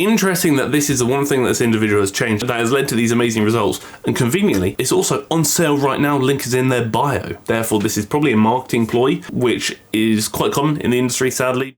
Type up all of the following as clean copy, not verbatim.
Interesting that this is the one thing that this individual has changed that has led to these amazing results, and conveniently it's also on sale right now. Link is in their bio. Therefore this is probably a marketing ploy, which is quite common in the industry, sadly.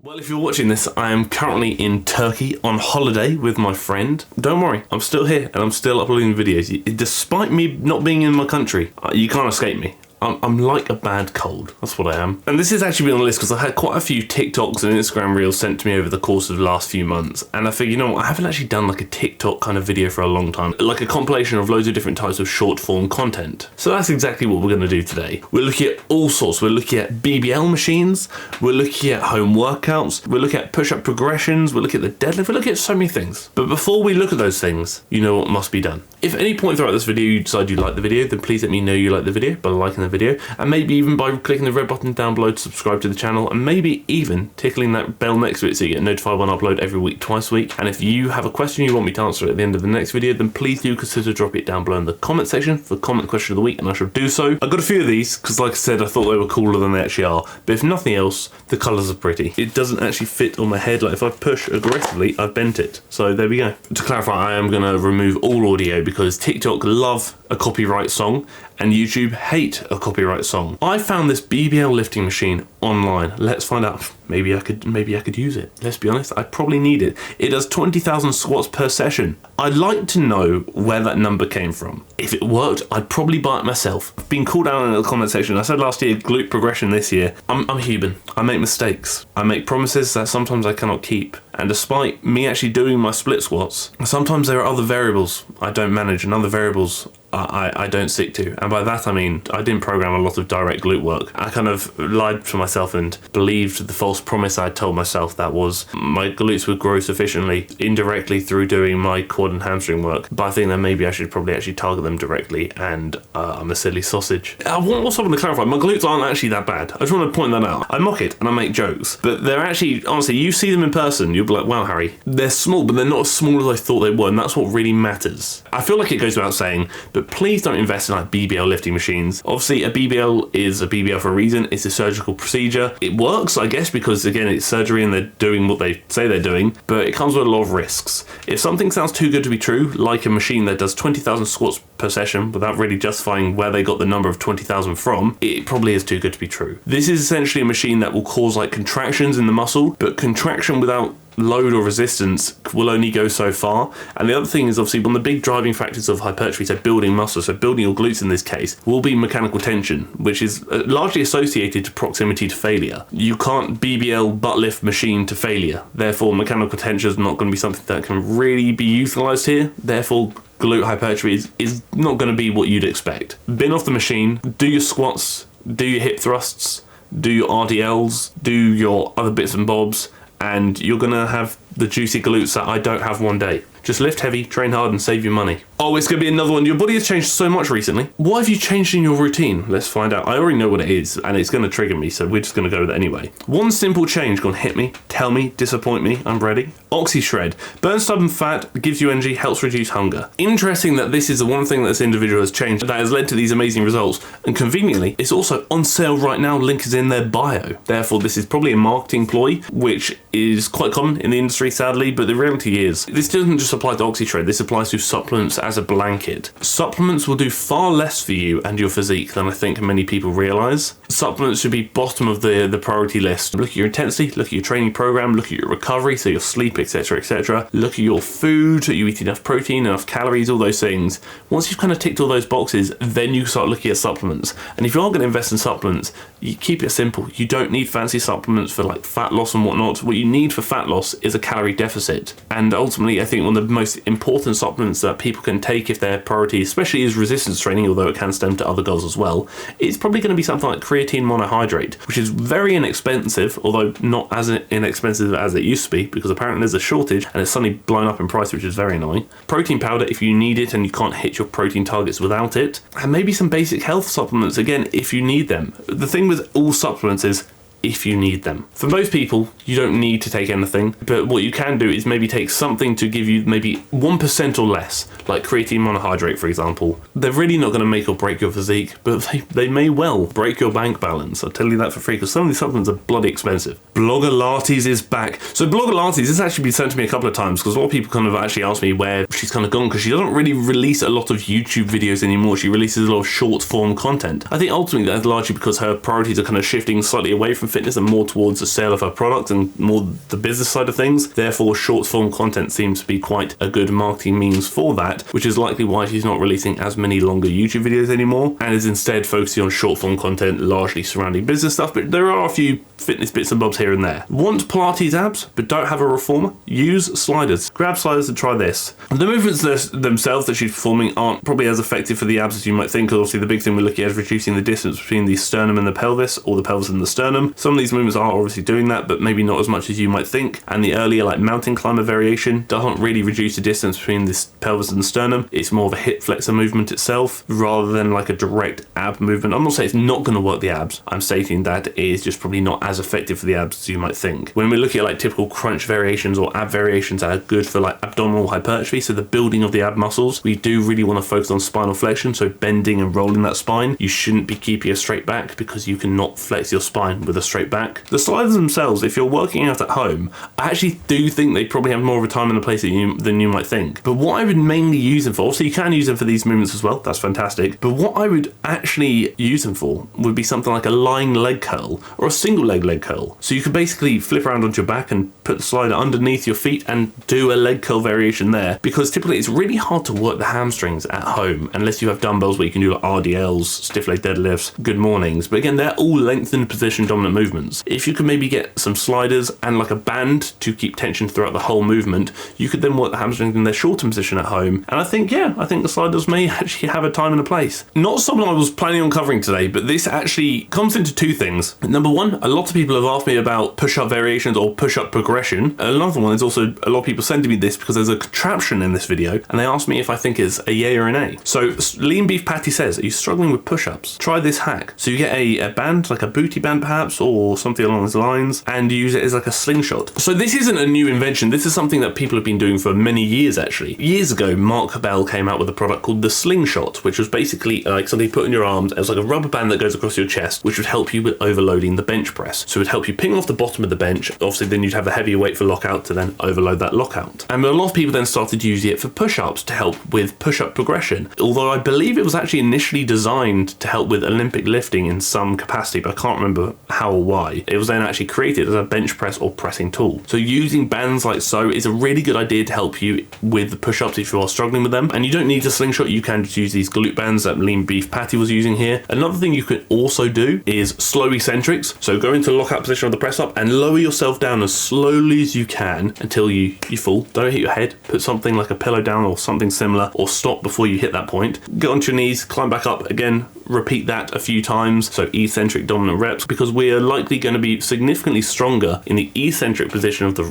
Well, if you're watching this, I am currently in Turkey on holiday with my friend. Don't worry, I'm still here and I'm still uploading videos. Despite me not being in my country, you can't escape me. I'm like a bad cold. That's what I am. And this has actually been on the list because I've had quite a few TikToks and Instagram reels sent to me over the course of the last few months. And I figured, you know what, I haven't actually done like a TikTok kind of video for a long time. Like a compilation of loads of different types of short form content. So that's exactly what we're going to do today. We're looking at all sorts. We're looking at BBL machines. We're looking at home workouts. We're looking at push-up progressions. We're looking at the deadlift. We're looking at so many things. But before we look at those things, you know what must be done. If at any point throughout this video you decide you like the video, then please let me know you like the video by liking the video, and maybe even by clicking the red button down below to subscribe to the channel, and maybe even tickling that bell next to it so you get notified when I upload every week, twice a week. And if you have a question you want me to answer at the end of the next video, then please do consider dropping it down below in the comment section for the comment question of the week, and I shall do so. I got a few of these because, like I said, I thought they were cooler than they actually are, but if nothing else, the colours are pretty. It doesn't actually fit on my head. Like if I push aggressively, I've bent it. So there we go. To clarify, I am going to remove all audio because TikTok love a copyright song and YouTube hate a copyright song. I found this BBL lifting machine online. Let's find out. Maybe I could use it. Let's be honest, I probably need it. It does 20,000 squats per session. I'd like to know where that number came from. If it worked, I'd probably buy it myself. I've been called out in the comment section. I said last year, glute progression this year. I'm human. I make mistakes. I make promises that sometimes I cannot keep. And despite me actually doing my split squats, sometimes there are other variables I don't manage and other variables I don't stick to. And by that I mean I didn't program a lot of direct glute work. I kind of lied to myself and believed the false promise I told myself, that was my glutes would grow sufficiently indirectly through doing my quad and hamstring work. But I think that maybe I should probably actually target them directly, and I'm a silly sausage. I also want to clarify, my glutes aren't actually that bad. I just want to point that out. I mock it and I make jokes, but they're actually, honestly, you see them in person, you'll be like, wow, Harry, they're small, but they're not as small as I thought they were, and that's what really matters. I feel like it goes without saying, but please don't invest in like BBL lifting machines. Obviously a BBL is a BBL for a reason. It's a surgical procedure. It works, I guess, because again it's surgery and they're doing what they say they're doing, but it comes with a lot of risks. If something sounds too good to be true, like a machine that does 20,000 squats per session without really justifying where they got the number of 20,000 from, it probably is too good to be true. This is essentially a machine that will cause like contractions in the muscle, but contraction without load or resistance will only go so far. And the other thing is, obviously, one of the big driving factors of hypertrophy, so building muscle, so building your glutes in this case, will be mechanical tension, which is largely associated to proximity to failure. You can't BBL butt lift machine to failure. Therefore, mechanical tension is not going to be something that can really be utilized here. Therefore, glute hypertrophy is not going to be what you'd expect. Bin off the machine, do your squats, do your hip thrusts, do your RDLs, do your other bits and bobs, and you're gonna have the juicy glutes that I don't have one day. Just lift heavy, train hard, and save your money. Oh, it's gonna be another one. Your body has changed so much recently. What have you changed in your routine? Let's find out. I already know what it is, and it's gonna trigger me, so we're just gonna go with it anyway. One simple change gonna hit me, tell me, disappoint me, I'm ready. Oxy Shred. Burns stubborn fat, gives you energy, helps reduce hunger. Interesting that this is the one thing that this individual has changed that has led to these amazing results, and conveniently, it's also on sale right now. Link is in their bio. Therefore, this is probably a marketing ploy, which is quite common in the industry, sadly, but the reality is, this doesn't just apply to Oxy Shred, this applies to supplements as a blanket. Supplements will do far less for you and your physique than I think many people realise. Supplements should be bottom of the priority list. Look at your intensity, look at your training program, look at your recovery, so your sleep, etc, etc. Look at your food, you eat enough protein, enough calories, all those things. Once you've kind of ticked all those boxes, then you start looking at supplements. And if you are going to invest in supplements, you keep it simple. You don't need fancy supplements for like fat loss and whatnot. What you need for fat loss is a calorie deficit. And ultimately, I think one of the most important supplements that people can take if their priority, especially is resistance training, although it can stem to other goals as well, it's probably going to be something like creatine monohydrate, which is very inexpensive, although not as inexpensive as it used to be, because apparently there's a shortage and it's suddenly blown up in price, which is very annoying. Protein powder if you need it and you can't hit your protein targets without it, and maybe some basic health supplements again if you need them. The thing with all supplements is if you need them. For most people, you don't need to take anything, but what you can do is maybe take something to give you maybe 1% or less, like creatine monohydrate, for example. They're really not going to make or break your physique, but they may well break your bank balance. I'll tell you that for free, because some of these supplements are bloody expensive. Blogilates is back. So Blogilates has actually been sent to me a couple of times, because a lot of people kind of actually ask me where she's kind of gone, because she doesn't really release a lot of YouTube videos anymore. She releases a lot of short form content. I think ultimately that's largely because her priorities are kind of shifting slightly away from fitness and more towards the sale of her product and more the business side of things. Therefore, short form content seems to be quite a good marketing means for that, which is likely why she's not releasing as many longer YouTube videos anymore and is instead focusing on short form content largely surrounding business stuff. But there are a few fitness bits and bobs here and there. Want Pilates abs but don't have a reformer? Use sliders. Grab sliders and try this. The movements themselves that she's performing aren't probably as effective for the abs as you might think. Obviously the big thing we're looking at is reducing the distance between the sternum and the pelvis, or the pelvis and the sternum. Some of these movements are obviously doing that, but maybe not as much as you might think. And the earlier like mountain climber variation doesn't really reduce the distance between this pelvis and the sternum. It's more of a hip flexor movement itself rather than like a direct ab movement. I'm not saying it's not going to work the abs. I'm stating that it is just probably not as effective for the abs as you might think. When we're looking at like typical crunch variations or ab variations that are good for like abdominal hypertrophy, so the building of the ab muscles, we do really want to focus on spinal flexion, so bending and rolling that spine. You shouldn't be keeping a straight back because you cannot flex your spine with a straight back. The sliders themselves, if you're working out at home, I actually do think they probably have more of a time and a place than you might think. But what I would mainly use them for, so you can use them for these movements as well, that's fantastic, but what I would actually use them for would be something like a lying leg curl or a single leg curl. So you could basically flip around onto your back and put the slider underneath your feet and do a leg curl variation there, because typically it's really hard to work the hamstrings at home unless you have dumbbells where you can do like RDLs, stiff leg deadlifts, good mornings. But again, they're all lengthened position dominant movements. If you could maybe get some sliders and like a band to keep tension throughout the whole movement, you could then work the hamstrings in their shortened position at home. And I think the sliders may actually have a time and a place. Not something I was planning on covering today, but this actually comes into two things. Number one, a lot of people have asked me about push-up variations or push-up progression. Another one is also a lot of people sending me this because there's a contraption in this video and they asked me if I think it's a yay or an A. So LeanBeefPatty says, are you struggling with push-ups? Try this hack. So you get a band, like a booty band perhaps, or something along those lines, and you use it as like a slingshot. So this isn't a new invention. This is something that people have been doing for many years actually. Years ago, Mark Bell came out with a product called the slingshot, which was basically like something you put in your arms. It was like a rubber band that goes across your chest, which would help you with overloading the bench press. So it would help you ping off the bottom of the bench. Obviously then you'd have a heavier weight for lockout to then overload that lockout. And a lot of people then started using it for push-ups to help with push-up progression. Although I believe it was actually initially designed to help with Olympic lifting in some capacity, but I can't remember how or why. It was then actually created as a bench press or pressing tool. So using bands like so is a really good idea to help you with the push-ups if you are struggling with them. And you don't need a slingshot, you can just use these glute bands that LeanBeefPatty was using here. Another thing you could also do is slow eccentrics. So go into lockout position of the press up and lower yourself down as slowly as you can until you fall. Don't hit your head. Put something like a pillow down or something similar, or stop before you hit that point. Get onto your knees, climb back up again, repeat that a few times, so eccentric dominant reps, because we are likely going to be significantly stronger in the eccentric position of the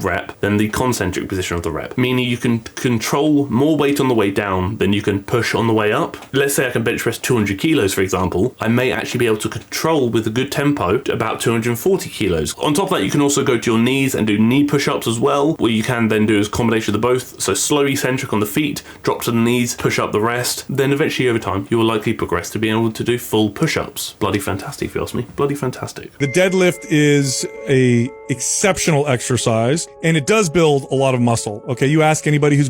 rep than the concentric position of the rep, meaning you can control more weight on the way down than you can push on the way up. Let's say I can bench press 200 kilos, for example. I may actually be able to control with a good tempo about 240 kilos. On top of that, you can also go to your knees and do knee push-ups as well, where you can then do as a combination of the both. So slow eccentric on the feet, drop to the knees, push up the rest. Then eventually over time, you will likely progress to being able to do full push-ups. Bloody fantastic, if you ask me. Bloody fantastic. The deadlift is a exceptional exercise, and it does build a lot of muscle. Okay, you ask anybody who's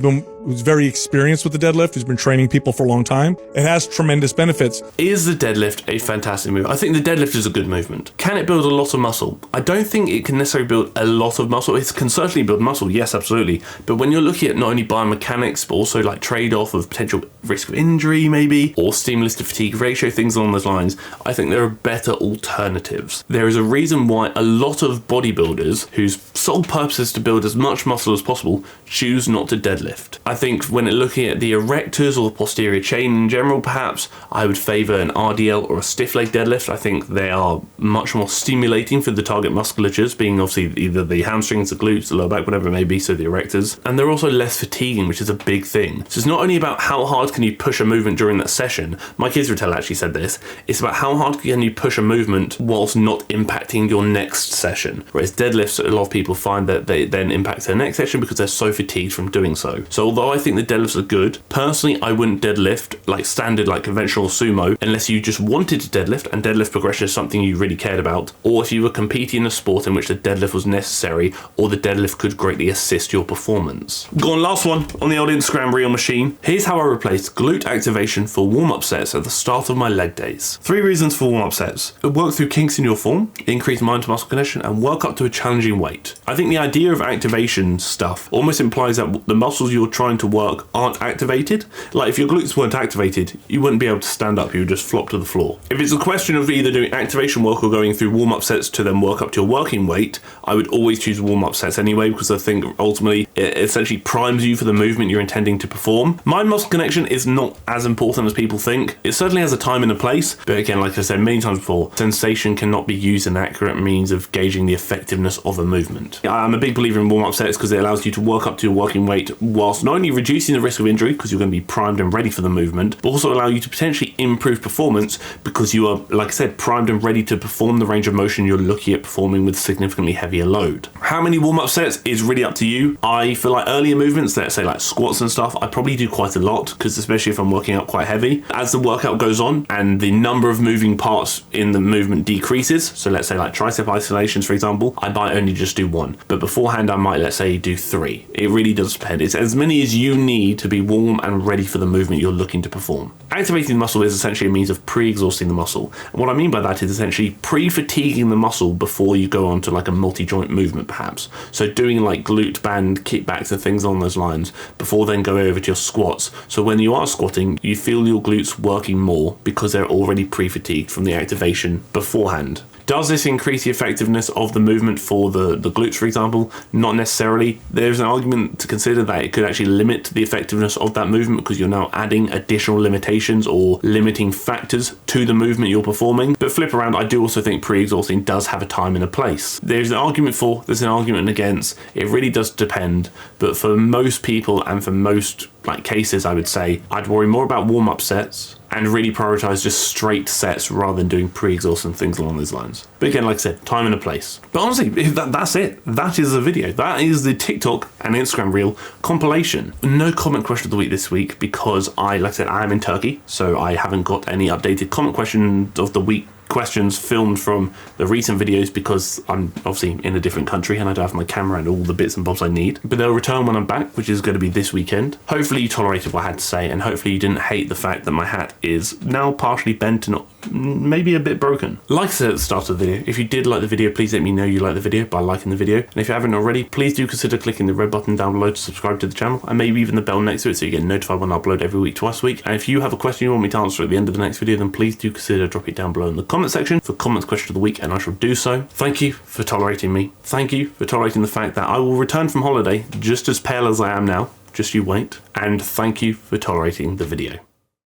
very experienced with the deadlift, who's been training people for a long time, it has tremendous benefits. Is the deadlift a fantastic movement? I think the deadlift is a good movement. Can it build a lot of muscle? I don't think it can necessarily build a lot of muscle. It can certainly build muscle, yes, absolutely. But when you're looking at not only biomechanics, but also like trade-off of potential risk of injury maybe, or stimulus to fatigue ratio, things along those lines, I think there are better alternatives. There is a reason why a lot of bodybuilders whose sole purpose is to build as much muscle as possible choose not to deadlift. I think when looking at the erectors or the posterior chain in general, perhaps, I would favour an RDL or a stiff leg deadlift. I think they are much more stimulating for the target musculatures, being obviously either the hamstrings, the glutes, the lower back, whatever it may be, so the erectors. And they're also less fatiguing, which is a big thing. So it's not only about how hard can you push a movement during that session. My kids were telling Phil actually said this, it's about how hard can you push a movement whilst not impacting your next session. Whereas deadlifts, a lot of people find that they then impact their next session because they're so fatigued from doing so. So although I think the deadlifts are good, personally I wouldn't deadlift like standard, like conventional sumo, unless you just wanted to deadlift and deadlift progression is something you really cared about, or if you were competing in a sport in which the deadlift was necessary, or the deadlift could greatly assist your performance. Go on, last one on the old Instagram reel machine. Here's how I replaced glute activation for warm-up sets at the start of my leg days. 3 reasons for warm-up sets: work through kinks in your form, increase mind-to-muscle connection, and work up to a challenging weight. I think the idea of activation stuff almost implies that the muscles you're trying to work aren't activated. Like if your glutes weren't activated, you wouldn't be able to stand up, you would just flop to the floor. If it's a question of either doing activation work or going through warm-up sets to then work up to your working weight, I would always choose warm-up sets anyway, because I think ultimately it essentially primes you for the movement you're intending to perform. Mind-muscle connection is not as important as people think. It certainly has a time and a place, but again, like I said many times before, sensation cannot be used as an accurate means of gauging the effectiveness of a movement. I'm a big believer in warm-up sets because it allows you to work up to your working weight whilst not only reducing the risk of injury because you're going to be primed and ready for the movement, but also allow you to potentially improve performance because you are, like I said, primed and ready to perform the range of motion you're looking at performing with significantly heavier load. How many warm-up sets is really up to you. I feel like earlier movements, let's say like squats and stuff, I probably do quite a lot because especially if I'm working out quite heavy. As the workout goes on and the number of moving parts in the movement decreases, so let's say like tricep isolations for example, I might only just do 1, but beforehand I might, let's say, do 3. It really does depend. It's as many as you need to be warm and ready for the movement you're looking to perform. Activating the muscle is essentially a means of pre-exhausting the muscle. And what I mean by that is essentially pre-fatiguing the muscle before you go on to like a multi-joint movement perhaps. So doing like glute band kickbacks and things along those lines before then go over to your squats. So when you are squatting, you feel your glutes working more because they're already pre-fatigued from the activation beforehand. Does this increase the effectiveness of the movement for the glutes, for example? Not necessarily. There's an argument to consider that it could actually limit the effectiveness of that movement because you're now adding additional limitations or limiting factors to the movement you're performing. But flip around, I do also think pre-exhausting does have a time and a place. There's an argument for, there's an argument against. It really does depend. But for most people and for most cases, I would say I'd worry more about warm-up sets and really prioritize just straight sets rather than doing pre-exhaust and things along those lines. But again, like I said, time and a place. But honestly, that's it. That is the video. That is the TikTok and Instagram reel compilation. No comment question of the week this week because like I said, I am in Turkey, so I haven't got any updated comment question of the week questions filmed from the recent videos because I'm obviously in a different country and I don't have my camera and all the bits and bobs I need. But they'll return when I'm back, which is going to be this weekend. Hopefully you tolerated what I had to say and hopefully you didn't hate the fact that my hat is now partially bent and maybe a bit broken. Like I said at the start of the video, if you did like the video, please let me know you like the video by liking the video. And if you haven't already, please do consider clicking the red button down below to subscribe to the channel and maybe even the bell next to it so you get notified when I upload every week, twice a week. And if you have a question you want me to answer at the end of the next video, then please do consider dropping it down below in the comment section for comments question of the week and I shall do so. Thank you for tolerating me. Thank you for tolerating the fact that I will return from holiday just as pale as I am now. Just you wait. And thank you for tolerating the video.